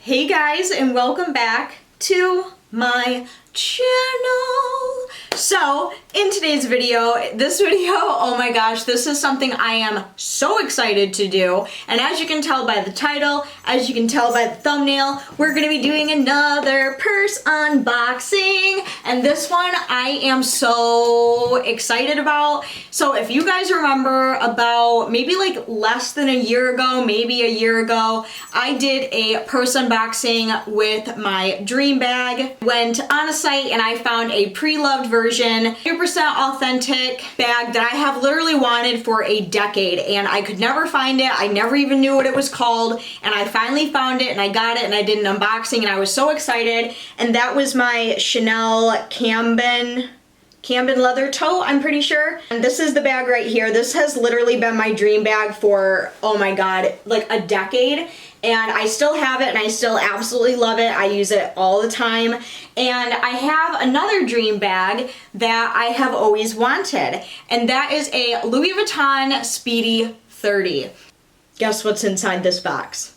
Hey guys, and welcome back to my channel. So in today's video, oh my gosh, this is something I am so excited to do. And as you can tell by the title, as you can tell by the thumbnail, we're gonna be doing another purse unboxing. And this one I am so excited about. So if you guys remember, about maybe like less than a year ago, maybe a year ago, I did a purse unboxing with my dream bag. Went on a site and I found a pre-loved version, 100% authentic bag that I have literally wanted for a decade, and I could never find it. I never even knew what it was called, and I finally found it and I got it and I did an unboxing and I was so excited. And that was my Chanel Camden leather tote, I'm pretty sure. And this is the bag right here. This has literally been my dream bag for, oh my god, like a decade. And I still have it and I still absolutely love it. I use it all the time. And I have another dream bag that I have always wanted. And that is a Louis Vuitton Speedy 30. Guess what's inside this box?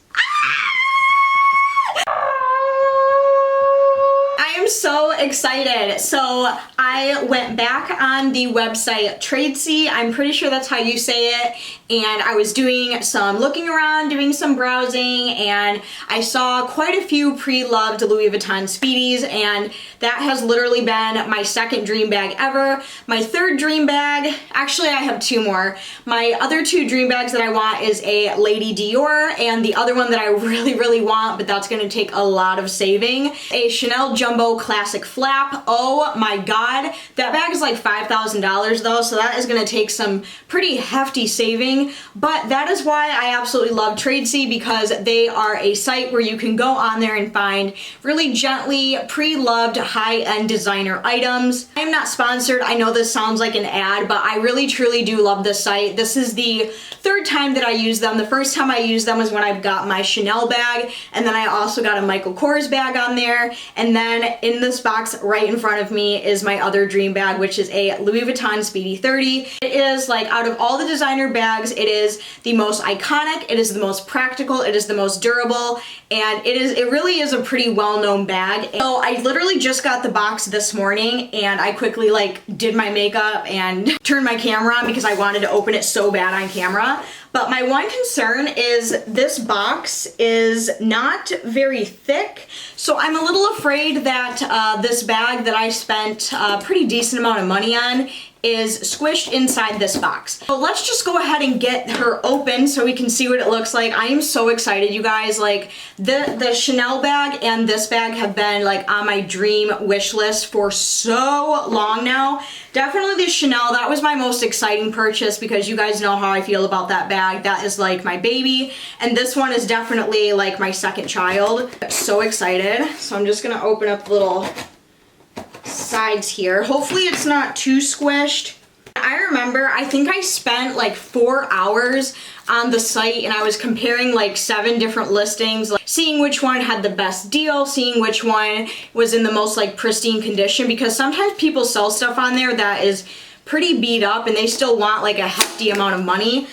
I'm so excited. So I went back on the website Tradesy, I'm pretty sure that's how you say it, and I was doing some looking around, doing some browsing, and I saw quite a few pre-loved Louis Vuitton Speedies, and that has literally been my second dream bag ever. My third dream bag, actually I have two more. My other two dream bags that I want is a Lady Dior, and the other one that I really want, but that's gonna take a lot of saving, a Chanel Jumbo Classic Flap. Oh my god, that bag is like $5,000 though, so that is gonna take some pretty hefty saving, but that is why I absolutely love Tradesy, because they are a site where you can go on there and find really gently pre-loved high-end designer items. I'm not sponsored, I know this sounds like an ad, but I really truly do love this site. This is the third time that I use them. The first time I used them was when I got my Chanel bag, and then I also got a Michael Kors bag on there, and then in this box right in front of me is my other dream bag, which is a Louis Vuitton Speedy 30. It is, like, out of all the designer bags, it is the most iconic, it is the most practical, it is the most durable, and it really is a pretty well-known bag. So I literally just got the box this morning and I quickly like did my makeup and turned my camera on because I wanted to open it so bad on camera. But my one concern is this box is not very thick, so I'm a little afraid that this bag that I spent a pretty decent amount of money on is squished inside this box. So let's just go ahead and get her open so we can see what it looks like. I am so excited, you guys. Like the Chanel bag and this bag have been like on my dream wish list for so long now. Definitely the Chanel, that was my most exciting purchase because you guys know how I feel about that bag. That is like my baby. And this one is definitely like my second child. I'm so excited. So I'm just gonna open up the little sides here. Hopefully it's not too squished. I remember, I think I spent like 4 hours on the site and I was comparing like 7 different listings, like seeing which one had the best deal, seeing which one was in the most like pristine condition, because sometimes people sell stuff on there that is pretty beat up and they still want like a hefty amount of money.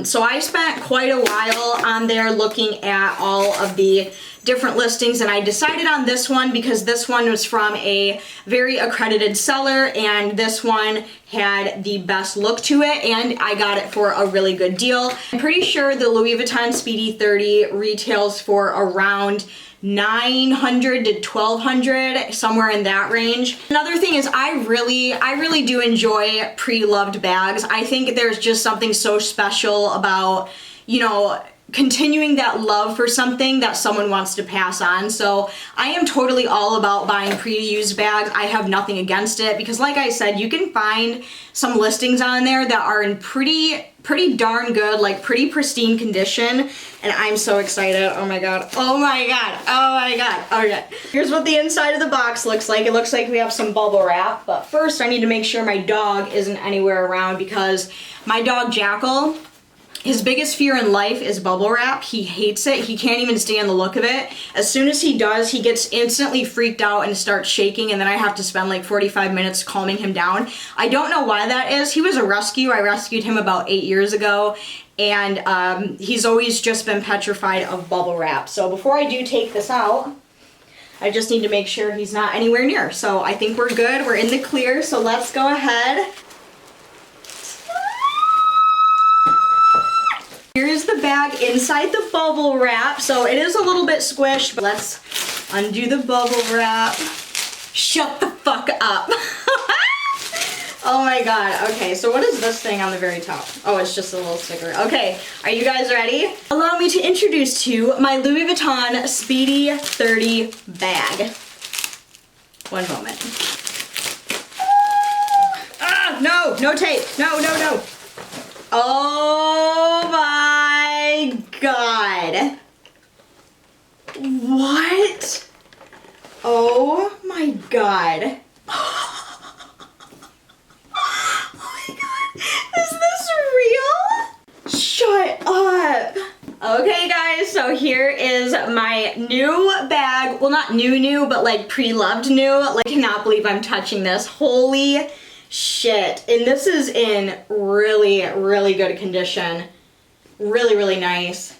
So I spent quite a while on there looking at all of the different listings, and I decided on this one because this one was from a very accredited seller and this one had the best look to it, and I got it for a really good deal. I'm pretty sure the Louis Vuitton Speedy 30 retails for around $900 to $1,200, somewhere in that range. Another thing is I really do enjoy pre-loved bags. I think there's just something so special about, you know, continuing that love for something that someone wants to pass on. So I am totally all about buying pre-used bags. I have nothing against it because, like I said, you can find some listings on there that are in pretty darn good, like pretty pristine condition, and I'm so excited. Oh my god, oh my god, oh my god. Okay, here's what the inside of the box looks like. It looks like we have some bubble wrap, but first I need to make sure my dog isn't anywhere around because my dog Jackal His biggest fear in life is bubble wrap. He hates it. He can't even stand the look of it. As soon as he does, he gets instantly freaked out and starts shaking, and then I have to spend like 45 minutes calming him down. I don't know why that is. He was a rescue. I rescued him about 8 years ago, and he's always just been petrified of bubble wrap. So before I do take this out, I just need to make sure he's not anywhere near. So I think we're good. We're in the clear, so let's go ahead. Here's the bag inside the bubble wrap. So it is a little bit squished, but let's undo the bubble wrap. Shut the fuck up. Oh my god. Okay, so what is this thing on the very top? Oh, it's just a little sticker. Okay, are you guys ready? Allow me to introduce to you my Louis Vuitton Speedy 30 bag. One moment. Ah, no tape. No. Oh my god. What? Oh my god. Is this real? Shut up. Okay guys, so here is my new bag. Well, not new, but like pre-loved new. Like, I cannot believe I'm touching this. Holy shit. And this is in really good condition. Really nice.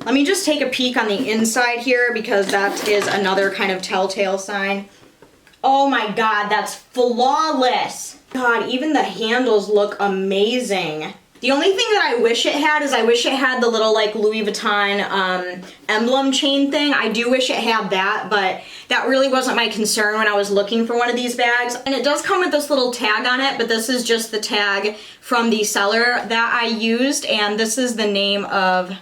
Let me just take a peek on the inside here because that is another kind of telltale sign. Oh my god, that's flawless. God, even the handles look amazing. The only thing that I wish it had is I wish it had the little like Louis Vuitton emblem chain thing. I do wish it had that, but that really wasn't my concern when I was looking for one of these bags. And it does come with this little tag on it, but this is just the tag from the seller that I used, and this is the name of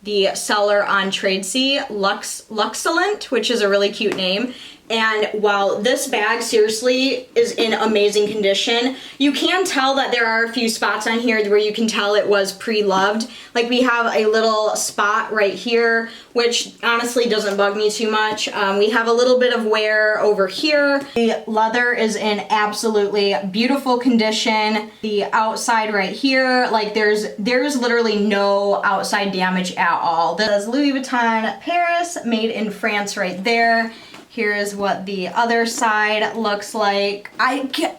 the seller on Tradesy, Luxcellent, which is a really cute name. And while this bag seriously is in amazing condition, you can tell that there are a few spots on here where you can tell it was pre-loved. Like, we have a little spot right here, which honestly doesn't bug me too much. We have a little bit of wear over here. The leather is in absolutely beautiful condition. The outside right here, like there's literally no outside damage at all. This is Louis Vuitton Paris, made in France right there. Here's what the other side looks like.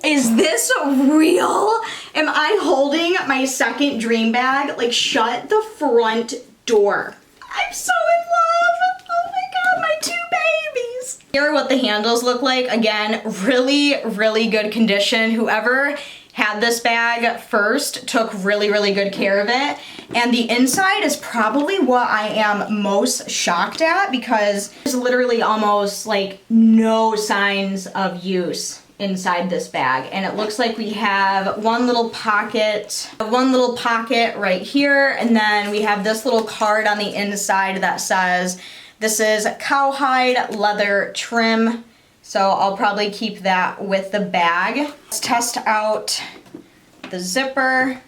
Is this real? Am I holding my second dream bag? Like, shut the front door. I'm so in love. Oh my god, my two babies. Here are what the handles look like. Again, really good condition. Whoever had this bag first took really good care of it. And the inside is probably what I am most shocked at because there's literally almost like no signs of use inside this bag. And it looks like we have one little pocket right here, and then we have this little card on the inside that says this is cowhide leather trim. So I'll probably keep that with the bag. Let's test out the zipper.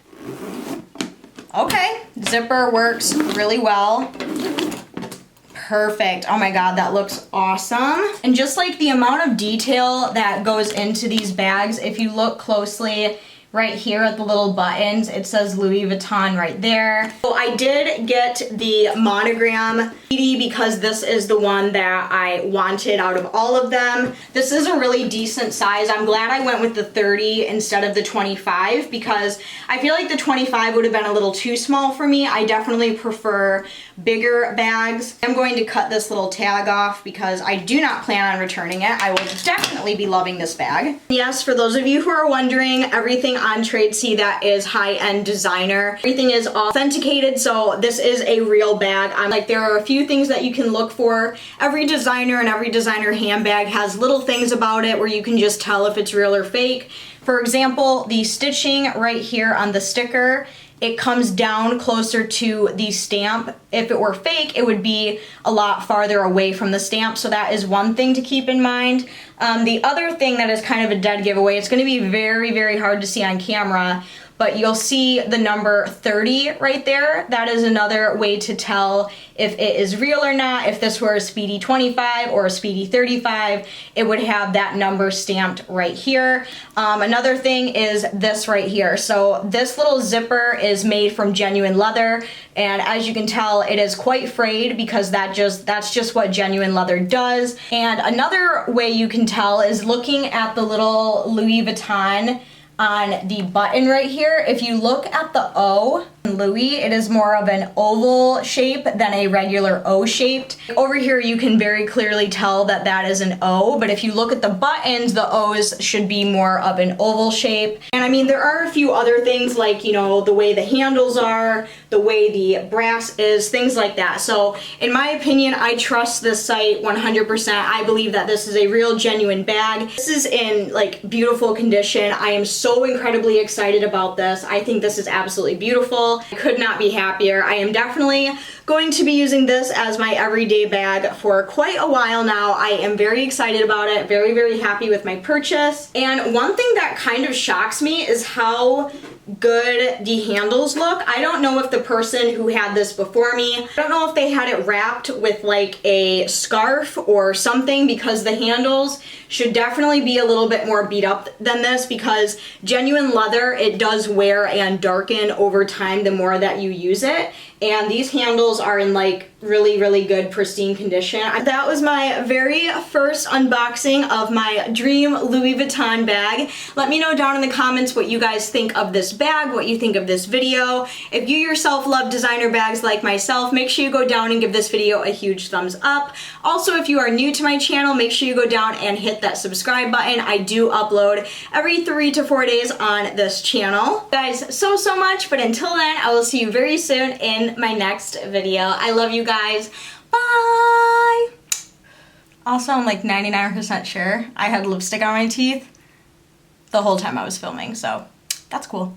Okay, zipper works really well. Perfect. Oh my god, that looks awesome. And just like the amount of detail that goes into these bags, if you look closely, right here at the little buttons, it says Louis Vuitton right there. So I did get the monogram CD because this is the one that I wanted out of all of them. This is a really decent size. I'm glad I went with the 30 instead of the 25 because I feel like the 25 would have been a little too small for me. I definitely prefer bigger bags. I'm going to cut this little tag off because I do not plan on returning it. I will definitely be loving this bag. Yes, for those of you who are wondering, everything on Tradesy that is high-end designer, everything is authenticated, so this is a real bag. There are a few things that you can look for. Every designer and every designer handbag has little things about it where you can just tell if it's real or fake. For example, the stitching right here on the sticker, it comes down closer to the stamp. If it were fake, it would be a lot farther away from the stamp, so that is one thing to keep in mind. The other thing that is kind of a dead giveaway, it's gonna be very hard to see on camera, but you'll see the number 30 right there. That is another way to tell if it is real or not. If this were a Speedy 25 or a Speedy 35, it would have that number stamped right here. Another thing is this right here. So this little zipper is made from genuine leather, and as you can tell, it is quite frayed because that's just what genuine leather does. And another way you can tell is looking at the little Louis Vuitton on the button right here. If you look at the O in Louis, it is more of an oval shape than a regular O shaped. Over here you can very clearly tell that that is an O, but if you look at the buttons, the O's should be more of an oval shape. And I mean, there are a few other things like, you know, the way the handles are, the way the brass is, things like that. So in my opinion, I trust this site 100%. I believe that this is a real genuine bag. This is in like beautiful condition. I am so incredibly excited about this. I think this is absolutely beautiful. I could not be happier. I am definitely going to be using this as my everyday bag for quite a while now. I am very excited about it, very, very happy with my purchase. And one thing that kind of shocks me is how good the handles look. I don't know if the person who had this before me, I don't know if they had it wrapped with like a scarf or something, because the handles should definitely be a little bit more beat up than this, because genuine leather, it does wear and darken over time the more that you use it. And these handles are in like really, really good pristine condition. That was my very first unboxing of my dream Louis Vuitton bag. Let me know down in the comments what you guys think of this bag, what you think of this video. If you yourself love designer bags like myself, make sure you go down and give this video a huge thumbs up. Also, if you are new to my channel, make sure you go down and hit that subscribe button. I do upload every 3 to 4 days on this channel. Guys, so much, but until then, I will see you very soon in my next video. I love you guys. Bye! Also, I'm like 99% sure I had lipstick on my teeth the whole time I was filming, so that's cool.